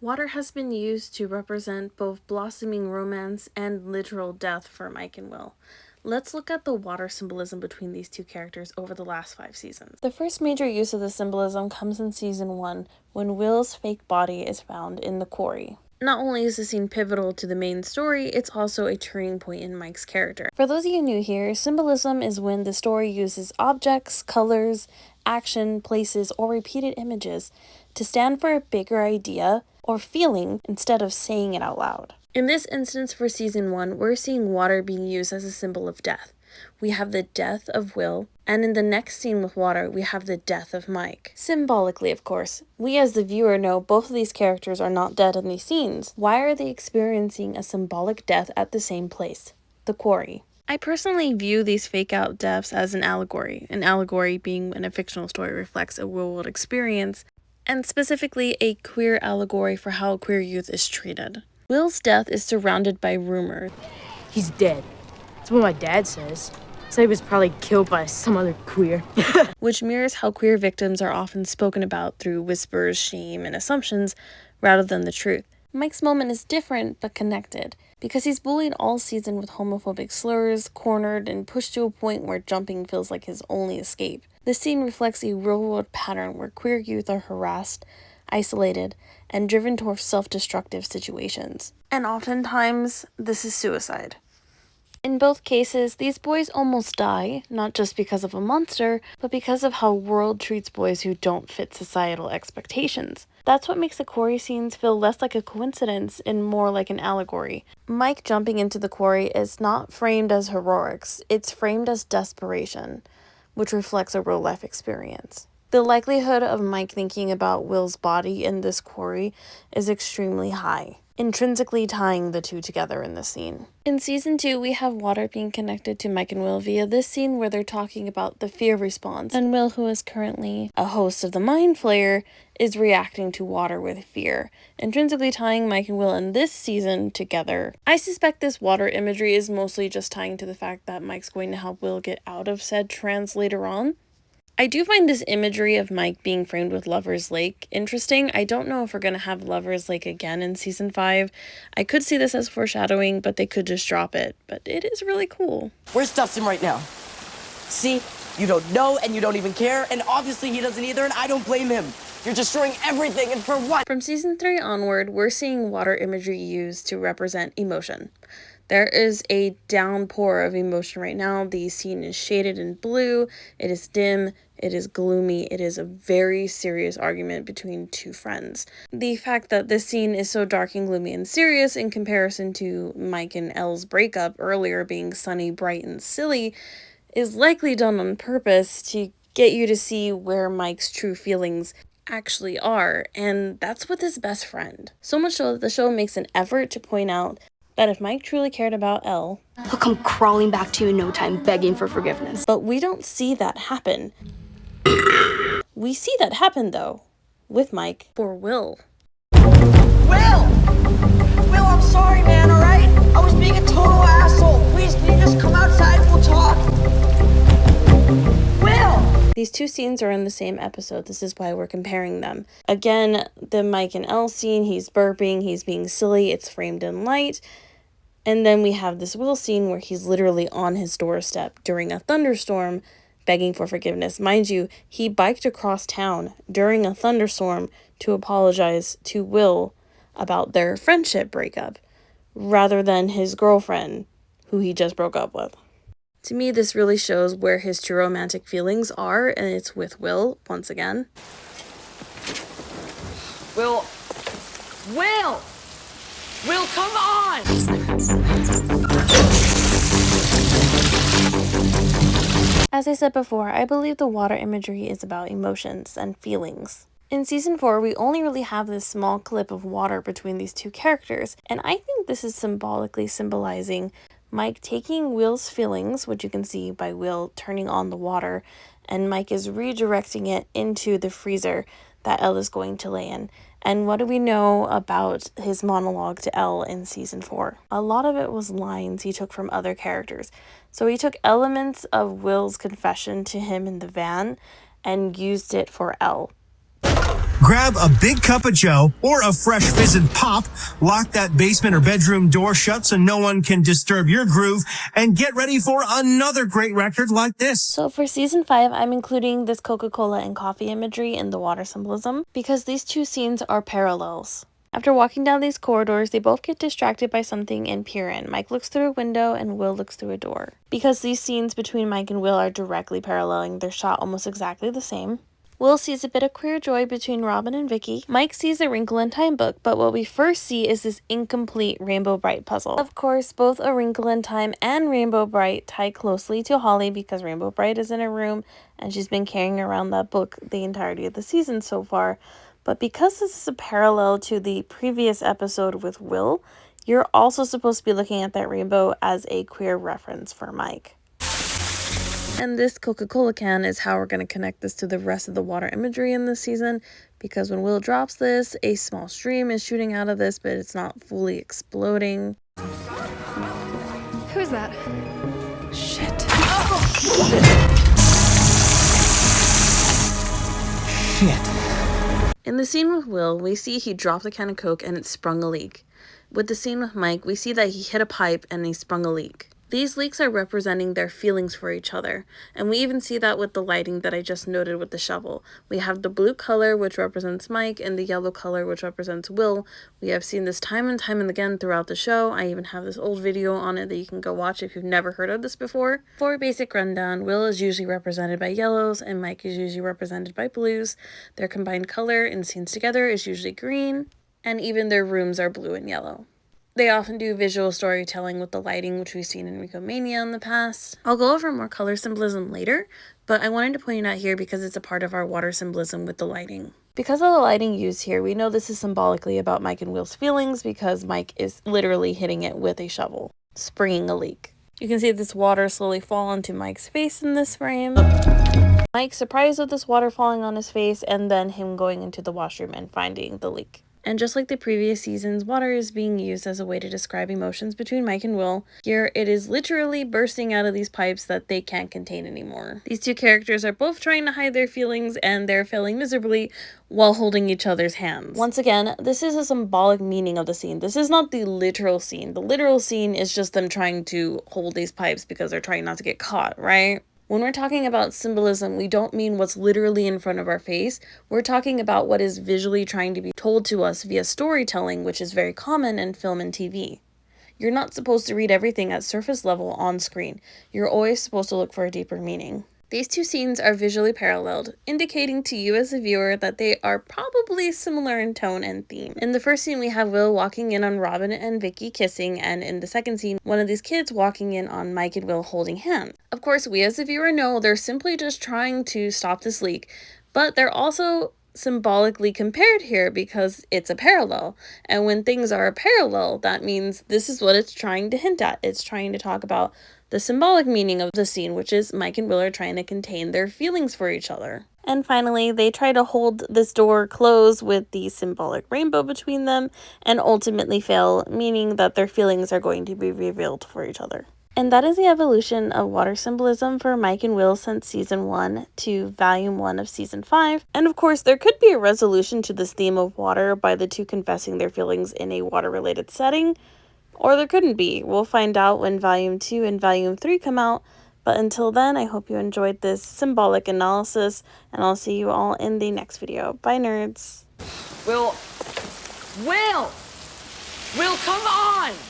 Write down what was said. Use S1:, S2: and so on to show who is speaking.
S1: Water has been used to represent both blossoming romance and literal death for Mike and Will. Let's look at the water symbolism between these two characters over the last 5 seasons. The first major use of the symbolism comes in season 1, when Will's fake body is found in the quarry. Not only is the scene pivotal to the main story, it's also a turning point in Mike's character. For those of you new here, symbolism is when the story uses objects, colors, action, places, or repeated images to stand for a bigger idea or feeling instead of saying it out loud. In this instance for season 1, we're seeing water being used as a symbol of death. We have the death of Will, and in the next scene with water, we have the death of Mike. Symbolically, of course. We as the viewer know both of these characters are not dead in these scenes. Why are they experiencing a symbolic death at the same place? The quarry. I personally view these fake-out deaths as an allegory being when a fictional story reflects a real-world experience, and specifically a queer allegory for how queer youth is treated. Will's death is surrounded by rumors.
S2: He's dead. That's what my dad says. So he was probably killed by some other queer.
S1: Which mirrors how queer victims are often spoken about through whispers, shame, and assumptions rather than the truth. Mike's moment is different but connected, because he's bullied all season with homophobic slurs, cornered, and pushed to a point where jumping feels like his only escape. This scene reflects a real-world pattern where queer youth are harassed, isolated, and driven towards self-destructive situations. And oftentimes, this is suicide. In both cases, these boys almost die, not just because of a monster, but because of how world treats boys who don't fit societal expectations. That's what makes the quarry scenes feel less like a coincidence and more like an allegory. Mike jumping into the quarry is not framed as heroics, it's framed as desperation, which reflects a real-life experience. The likelihood of Mike thinking about Will's body in this quarry is extremely high, intrinsically tying the two together in this scene. In season 2, we have water being connected to Mike and Will via this scene where they're talking about the fear response, and Will, who is currently a host of the Mind Flayer, is reacting to water with fear, intrinsically tying Mike and Will in this season together. I suspect this water imagery is mostly just tying to the fact that Mike's going to help Will get out of said trance later on. I do find this imagery of Mike being framed with Lover's Lake interesting. I don't know if we're going to have Lover's Lake again in season 5. I could see this as foreshadowing, but they could just drop it. But it is really cool.
S3: Where stuff's him right now? See? You don't know and you don't even care, and obviously he doesn't either, and I don't blame him. You're destroying everything, and for what?
S1: From season 3 onward, we're seeing water imagery used to represent emotion. There is a downpour of emotion right now. The scene is shaded in blue, it is dim, it is gloomy, it is a very serious argument between two friends. The fact that this scene is so dark and gloomy and serious in comparison to Mike and Elle's breakup earlier being sunny, bright, and silly is likely done on purpose to get you to see where Mike's true feelings actually are, and that's with his best friend. So much so that the show makes an effort to point out that if Mike truly cared about Elle,
S4: he'll come crawling back to you in no time, begging for forgiveness.
S1: But we don't see that happen. We see that happen, though, with Mike for Will.
S3: Will! Will, I'm sorry, man, alright? I was being a total asshole. Please, can you just come outside and we'll talk? Will!
S1: These two scenes are in the same episode. This is why we're comparing them. Again, the Mike and Elle scene, he's burping, he's being silly, it's framed in light. And then we have this Will scene where he's literally on his doorstep during a thunderstorm begging for forgiveness. Mind you, he biked across town during a thunderstorm to apologize to Will about their friendship breakup rather than his girlfriend who he just broke up with. To me, this really shows where his true romantic feelings are, and it's with Will once again.
S3: Will! Will! Will, come on!
S1: As I said before, I believe the water imagery is about emotions and feelings. In season 4, we only really have this small clip of water between these two characters, and I think this is symbolically symbolizing Mike taking Will's feelings, which you can see by Will turning on the water, and Mike is redirecting it into the freezer that Elle is going to lay in. And what do we know about his monologue to Elle in season 4? A lot of it was lines he took from other characters. So he took elements of Will's confession to him in the van and used it for Elle.
S5: Grab a big cup of joe or a fresh fizzed pop, lock that basement or bedroom door shut so no one can disturb your groove, and get ready for another great record like this.
S1: So for season 5, I'm including this Coca-Cola and coffee imagery in the water symbolism because these two scenes are parallels. After walking down these corridors, they both get distracted by something and peer in. Mike looks through a window and Will looks through a door. Because these scenes between Mike and Will are directly paralleling, they're shot almost exactly the same. Will sees a bit of queer joy between Robin and Vicky. Mike sees a Wrinkle in Time book, but what we first see is this incomplete Rainbow Bright puzzle. Of course, both A Wrinkle in Time and Rainbow Bright tie closely to Holly because Rainbow Bright is in her room and she's been carrying around that book the entirety of the season so far. But because this is a parallel to the previous episode with Will, you're also supposed to be looking at that rainbow as a queer reference for Mike. And this Coca-Cola can is how we're going to connect this to the rest of the water imagery in this season, because when Will drops this, a small stream is shooting out of this, but it's not fully exploding.
S6: Who's that? Shit.
S5: Shit.
S1: In the scene with Will, we see he dropped a can of Coke and it sprung a leak. With the scene with Mike, we see that he hit a pipe and he sprung a leak. These leaks are representing their feelings for each other, and we even see that with the lighting that I just noted with the shovel. We have the blue color, which represents Mike, and the yellow color, which represents Will. We have seen this time and time and again throughout the show. I even have this old video on it that you can go watch if you've never heard of this before. For a basic rundown, Will is usually represented by yellows, and Mike is usually represented by blues. Their combined color in scenes together is usually green, and even their rooms are blue and yellow. They often do visual storytelling with the lighting, which we've seen in Ricomania in the past. I'll go over more color symbolism later, but I wanted to point it out here because it's a part of our water symbolism with the lighting. Because of the lighting used here, we know this is symbolically about Mike and Will's feelings because Mike is literally hitting it with a shovel, springing a leak. You can see this water slowly fall onto Mike's face in this frame. Mike surprised with this water falling on his face, and then him going into the washroom and finding the leak. And just like the previous seasons, water is being used as a way to describe emotions between Mike and Will. Here, it is literally bursting out of these pipes that they can't contain anymore. These two characters are both trying to hide their feelings, and they're failing miserably while holding each other's hands. Once again, this is a symbolic meaning of the scene. This is not the literal scene. The literal scene is just them trying to hold these pipes because they're trying not to get caught, right? When we're talking about symbolism, we don't mean what's literally in front of our face. We're talking about what is visually trying to be told to us via storytelling, which is very common in film and TV. You're not supposed to read everything at surface level on screen. You're always supposed to look for a deeper meaning. These two scenes are visually paralleled, indicating to you as a viewer that they are probably similar in tone and theme. In the first scene, we have Will walking in on Robin and Vicky kissing, and in the second scene, one of these kids walking in on Mike and Will holding hands. Of course, we as a viewer know they're simply just trying to stop this leak, but they're also symbolically compared here because it's a parallel. And when things are a parallel, that means this is what it's trying to hint at. It's trying to talk about the symbolic meaning of the scene, which is Mike and Will are trying to contain their feelings for each other. And finally, they try to hold this door closed with the symbolic rainbow between them and ultimately fail, meaning that their feelings are going to be revealed for each other. And that is the evolution of water symbolism for Mike and Will since season 1 to volume 1 of season 5. And of course, there could be a resolution to this theme of water by the two confessing their feelings in a water-related setting, or there couldn't be. We'll find out when volume 2 and volume 3 come out. But until then, I hope you enjoyed this symbolic analysis, and I'll see you all in the next video. Bye, nerds.
S3: Will, come on!